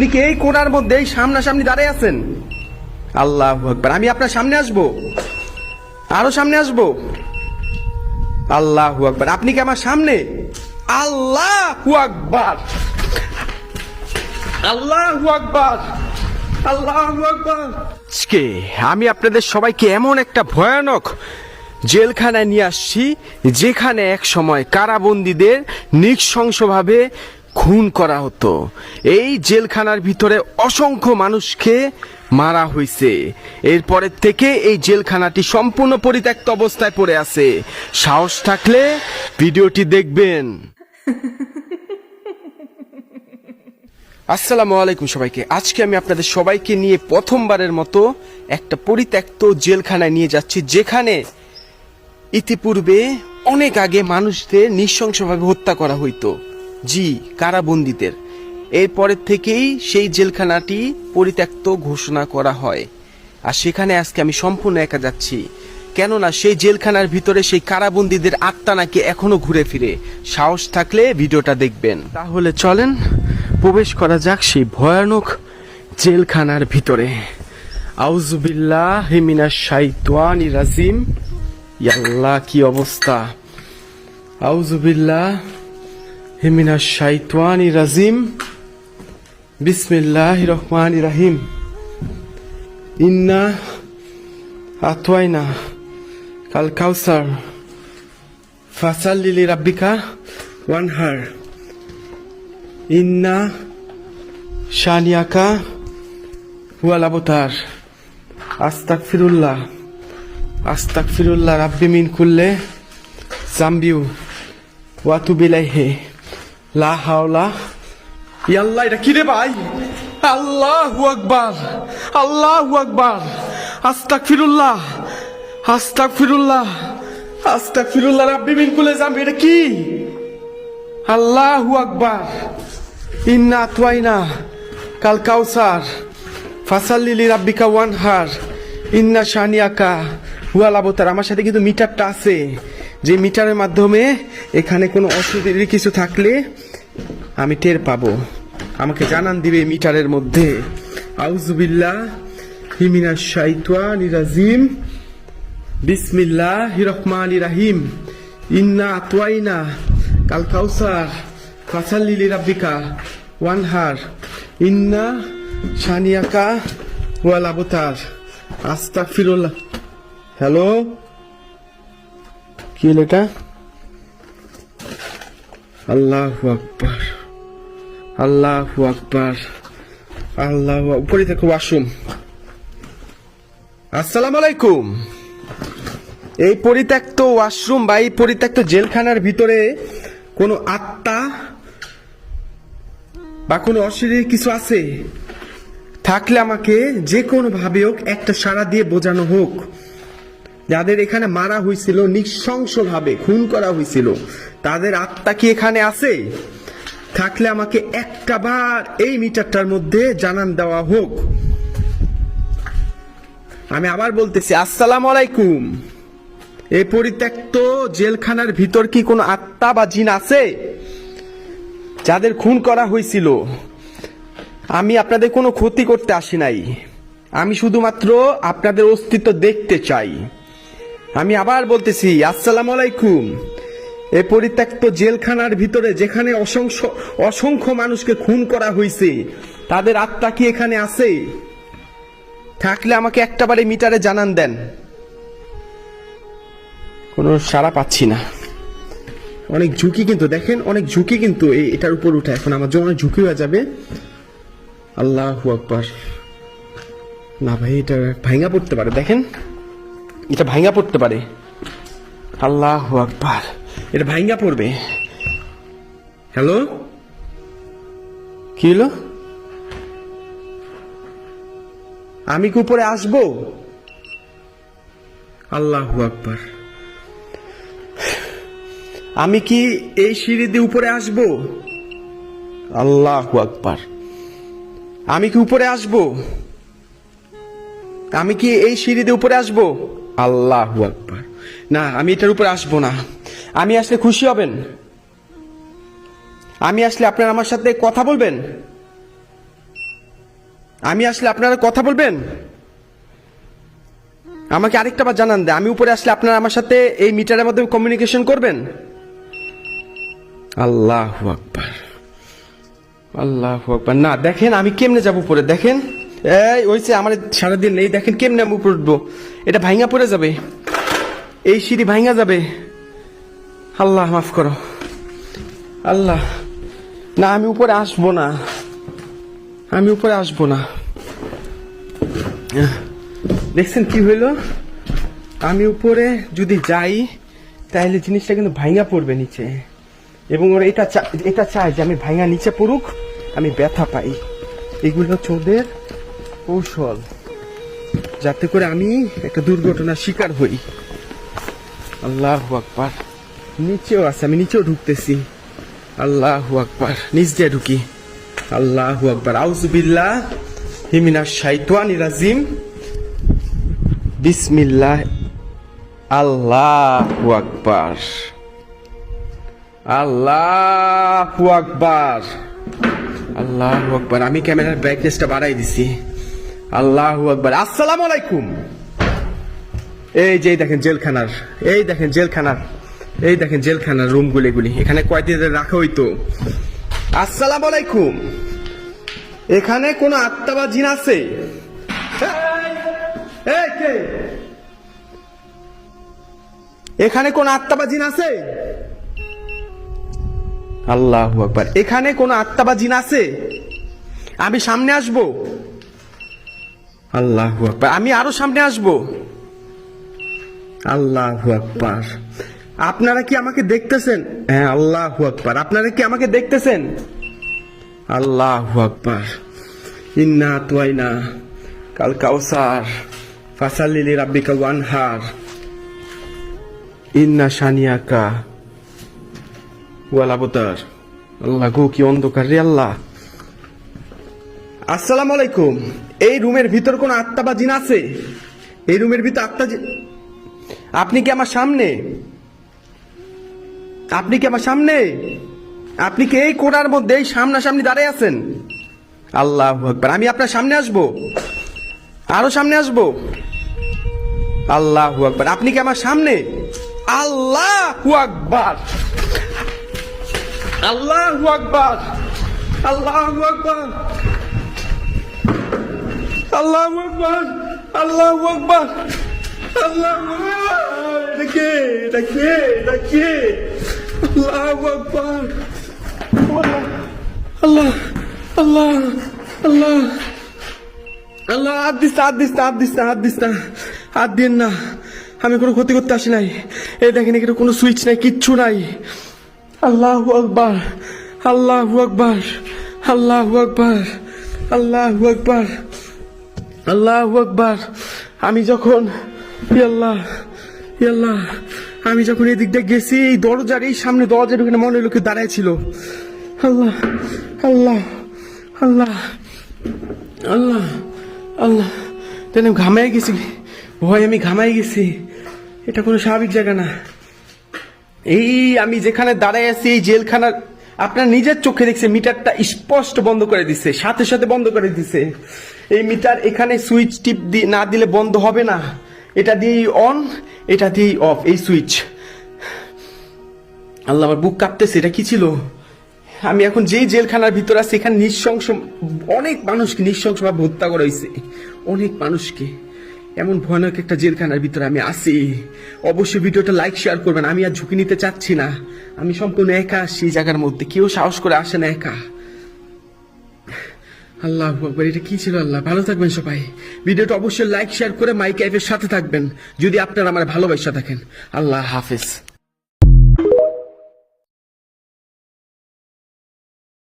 আপনি কি এই কোণার মধ্যে সামনাসামনি দাঁড়িয়ে আছেন? আল্লাহু আকবার। আমি আপনার সামনে আসব, আরো সামনে আসব। আল্লাহু আকবার। আপনি কি আমার সামনে? আল্লাহু আকবার, আল্লাহু আকবার, আল্লাহু আকবার। আজকে আমি আপনাদের সবাইকে এমন একটা ভয়ানক জেলখানায় নিয়ে আসছি, যেখানে এক সময় কারাবন্দীদের নৃশংসভাবে খুন করা হতো। এই জেলখানার ভিতরে অসংখ্য মানুষকে মারা হয়েছে। এরপরের থেকে এই জেলখানাটি সম্পূর্ণ পরিত্যক্ত অবস্থায় পড়ে আছে। সাহস থাকলে ভিডিওটি দেখবেন। আসসালামু আলাইকুম সবাইকে। আজকে আমি আপনাদের সবাইকে নিয়ে প্রথমবারের মতো একটা পরিত্যক্ত জেলখানায় নিয়ে যাচ্ছি, যেখানে ইতিপূর্বে অনেক আগে মানুষদের নৃশংসভাবে হত্যা করা হইতো, জি কারাবন্দীদের। এরপরের থেকেই সেই জেলখানাটি পরিত্যক্ত ঘোষণা করা হয়। আর সেখানে আজকে আমি সম্পূর্ণ একা যাচ্ছি, কেননা সেই জেলখানার ভিতরে সেই কারাবন্দীদের আত্মা নাকি এখনো ঘুরে ফিরে। সাহস থাকলে ভিডিওটা দেখবেন। তাহলে চলেন প্রবেশ করা যাক সেই ভয়ানক জেলখানার ভিতরে। আউযুবিল্লাহি মিনাশ শাইতানির রাজিম। আল্লাহ, কি অবস্থা! আউযুবিল্লাহি মিনাশ শাইতানির রাজিম। বিসমিল্লাহির রহমানির রহিম। ইন্না আতওয়াইনা কাল কাউসার ফাসাল্লি লিরাব্বিকা ওয়ানহার ইন্না শানিয়াকা হুয়াল আবতার। আস্তাগফিরুল্লাহ, আস্তাগফিরুল্লাহ রাব্বি মিন কুল্লি যামবি ওয়া আতুবু ইলাইহি। লা হাওলা। ইয়া আল্লাহ, এটা কি রে ভাই? আল্লাহু আকবার, আল্লাহু আকবার। আস্তাগফিরুল্লাহ, আস্তাগফিরুল্লাহ, আস্তাগফিরুল্লাহ রাব্বি মিন কুল্লি যামবি। এটা কি? আল্লাহু আকবার। ইন্না আতওয়াইনা কাল কাউসার ফাসাল্লি লিরাব্বিকা ওয়ানহার ইন্না শানিয়াকা হুয়াল আবতার। আমার সাথে কিন্তু মিটারটা আছে, যে মিটারের মাধ্যমে এখানে কোনো অসুবিধার কিছু থাকলে আমি টের পাবো, আমাকে জানান দিবে মিটারের মধ্যে। আউযুবিল্লাহি মিনাশ শাইতানির রাজিম। বিসমিল্লাহির রহমানির রহিম। ইন্না আতওয়াইনা কাল কাউসার ফাসাল্লি লিরাব্বিকা ওয়ানহার ইন্না শানিয়াকা হুয়াল আবতার। আস্তাগফিরুল্লাহ। হ্যালো, কি হলো এটা? আল্লাহু আকবার, আল্লাহু আকবার, আল্লাহু। উপরে দেখো ওয়াশরুম। আসসালামু আলাইকুম। এই পরিত্যক্ত ওয়াশরুম বা এই পরিত্যক্ত জেলখানার ভিতরে কোনো আত্মা বা কোনো অশরীরী কিছু আছে? থাকলে আমাকে যে কোনো ভাবে হোক একটা সাড়া দিয়ে বোঝানো হোক। যাদের এখানে মারা হয়েছিল, নৃশংসভাবে খুন করা হয়েছিল, তাদের আত্মা কি এখানে আছে? থাকলে আমাকে একটা বার এই মিটারটার মধ্যে জানান দেওয়া হোক। আমি আবার বলতেছি, আসসালামু আলাইকুম। এই পরিত্যক্ত জেলখানার ভিতর কি কোনো আত্মা বা জিন আছে যাদের খুন করা হয়েছিল? আমি আপনাদের কোনো ক্ষতি করতে আসি নাই, আমি শুধুমাত্র আপনাদের অস্তিত্ব দেখতে চাই। আমি আবার বলতেছি, আসসালামু আলাইকুম। এই পরিত্যক্ত জেলখানার ভিতরে যেখানে অসংখ্য মানুষকে খুন করা হয়েছে, তাদের আত্মা কি এখানে আছে? থাকলে আমাকে একটাবারে মিটারে জানান দেন। কোনো সাড়া পাচ্ছি না। অনেক ঝুঁকি কিন্তু, দেখেন অনেক ঝুঁকি কিন্তু এটার উপর উঠে। এখন আমার জন্য অনেক ঝুঁকি হয়ে যাবে। আল্লাহু আকবার। না ভাই, এটা ভাঙা পড়তে পারে, দেখেন এটা ভাঙা পড়তে পারে। আল্লাহু আকবার, এটা ভাঙা পড়বে। হ্যালো, কি হলো? আমি কি উপরে আসবো? আল্লাহু আকবার। আমি কি এই সিঁড়ি দিয়ে উপরে আসবো? আল্লাহু আকবার। আমি কি উপরে আসবো? আমি কি এই সিঁড়ি দিয়ে উপরে আসবো? আল্লাহু আকবার। না, আমি এটার উপরে আসবো না। আমি আসলে খুশি হবেন? আমি আসলে আপনারা আমার সাথে কথা বলবেন? আমি আসলে আপনারা কথা বলবেন? আমাকে আরেকটা বার জানান দেয়, আমি উপরে আসলে আপনারা আমার সাথে এই মিটারের মাধ্যমে কমিউনিকেশন করবেন। আল্লাহু আকবার, আল্লাহু আকবার। না দেখেন আমি কেমনে যাব উপরে, দেখেন এই হইছে আমার সারাদিন এই দেখেন কেমনে আমি উপরে উঠবো, এটা ভাঙা পড়ে যাবে, এই সিঁড়ি ভাঙা যাবে। আল্লাহ মাফ করো আল্লাহ। না আমি উপরে আসবো না, আমি উপরে আসবো না। দেখছেন কি হইল, আমি উপরে যদি যাই তাহলে জিনিসটা কিন্তু ভাঙা পড়বে নিচে, এবং ওরা এটা চায় যে আমি ভাঙা নিচে পড়ুক, আমি ব্যথা পাই। এগুলো হচ্ছে ওদের কৌশল, যাতে করে আমি একটা দুর্ঘটনার শিকার হই। আল্লাহু আকবার। নিচেও আছে, আমি নিচেও ঢুকতেছি। আল্লাহু আকবার, নিচ দিয়ে ঢুকি। আল্লাহু আকবার। আউযুবিল্লাহ মিনাশ শাইতানির রাজিম। বিসমিল্লাহ। আল্লাহু আকবার, আল্লাহু আকবার, আল্লাহু আকবার। আমি ক্যামেরার ব্রাইটনেসটা বাড়াই দিছি। আল্লাহু আকবার। আসসালামু আলাইকুম। এই যে দেখেন জেলখানার, এই দেখেন জেলখানার, এই দেখেন জেলখানার রুমগুলি, এগুলি এখানে কয়দিন রাখা হইতো। আসসালামু আলাইকুম। এখানে কোনো আত্মা বা জিন আছে? এই কে? এখানে কোন আত্মা বা জিন আছে? আল্লাহু আকবার। এখানে কোন আত্মা বা জিন আছে? আমি সামনে আসব? আল্লাহু আকবার। আমি আরো সামনে আসব? আল্লাহু আকবার। আপনারা কি আমাকে দেখতেছেন? হ্যাঁ, আল্লাহু আকবার। আপনারা কি আমাকে দেখতেছেন? আল্লাহু আকবার। ইন্না আতওয়াইনা কাল কাউসার ফাসাল্লি লিরাব্বিকা ওয়ানহার ইন্না শানিয়াকা ওয়াল আবতার। আল্লাহ গো কি অন্ধকার রে আল্লাহ। আসসালামু আলাইকুম। এই রুমের ভিতর কোন আত্মা বা জিন আছে? এই রুমের ভিতর আত্মা আপনি কি আমার সামনে? আপনি কি আমার সামনে? আপনি কি এই কোণার মধ্যে এই সামনাসামনি দাঁড়িয়ে আছেন? আল্লাহু আকবার। আমি আপনার সামনে আসব? আরো সামনে আসব? আল্লাহু আকবার। আপনি কি আমার সামনে? আল্লাহু আকবার, আল্লাহু আকবার, আল্লাহু আকবার, আল্লাহু আকবার, আল্লাহু আকবার, আল্লাহু আকবার। এটা কে? এটা কে? এটা কে? আল্লাহু আকবার। আল্লাহ, আল্লাহ, আল্লাহ, আল্লাহ। হাত দিস না, হাত দিস না, হাত দিস না, হাত দিস না, হাত দিন না। আমি কোনো ক্ষতি করতে আসি নাই। এই দেখেন এখানে কোনো সুইচ নাই, কিচ্ছু নাই। আল্লাহু আকবার, আল্লাহু আকবার, আল্লাহু আকবার, আল্লাহু আকবার, আল্লাহু আকবার। আমি যখন আল্লাহ, আল্লাহ, আমি যখন এদিক দিয়ে গেছি, এই দরজার এই সামনে দরজা ঢুকে মনে হলো কেউ দাঁড়ায় ছিল। আল্লাহ, আল্লাহ, আল্লাহ, আল্লাহ, আল্লাহ। তাই আমি ঘামাই গেছি, ভয় আমি ঘামাই গেছি। এটা কোনো স্বাভাবিক জায়গা না। এই আমি যেখানে দাঁড়াই আছি এই জেলখানার, আপনার নিজের চোখে দেখছে মিটারটা স্পষ্ট বন্ধ করে দিচ্ছে, সাথে সাথে বন্ধ করে দিচ্ছে। এই মিটার এখানে সুইচ টিপ না দিলে বন্ধ হবে না। এটা দিয়েই অন, এটা দিয়েই অফ, এই সুইচ। আল্লাহ, আমার বুক কাঁপতেছে। এটা কি ছিল? আমি এখন যেই জেলখানার ভিতরে আছি এখানে নৃশংস অনেক মানুষকে নৃশংসভাবে হত্যা করা হয়েছে, অনেক মানুষকে। এমন ভয়ানক একটা জেলখানার ভিতরে আমি আছি। অবশ্যই ভিডিওটা লাইক শেয়ার করবেন। আমি আর ঝুঁকি নিতে চাচ্ছি না। আমি সম্পূর্ণ একা আসছি এই জায়গার মধ্যে, কেউ সাহস করে আসে না একা। আল্লাহু আকবার। এটা কি ছিল? আল্লাহ ভালো থাকবেন সবাই। ভিডিওটা অবশ্যই লাইক শেয়ার করে মাইক অ্যাপের সাথে থাকবেন যদি আপনারা আমার ভালোবাসা থাকেন। আল্লাহ হাফেজ।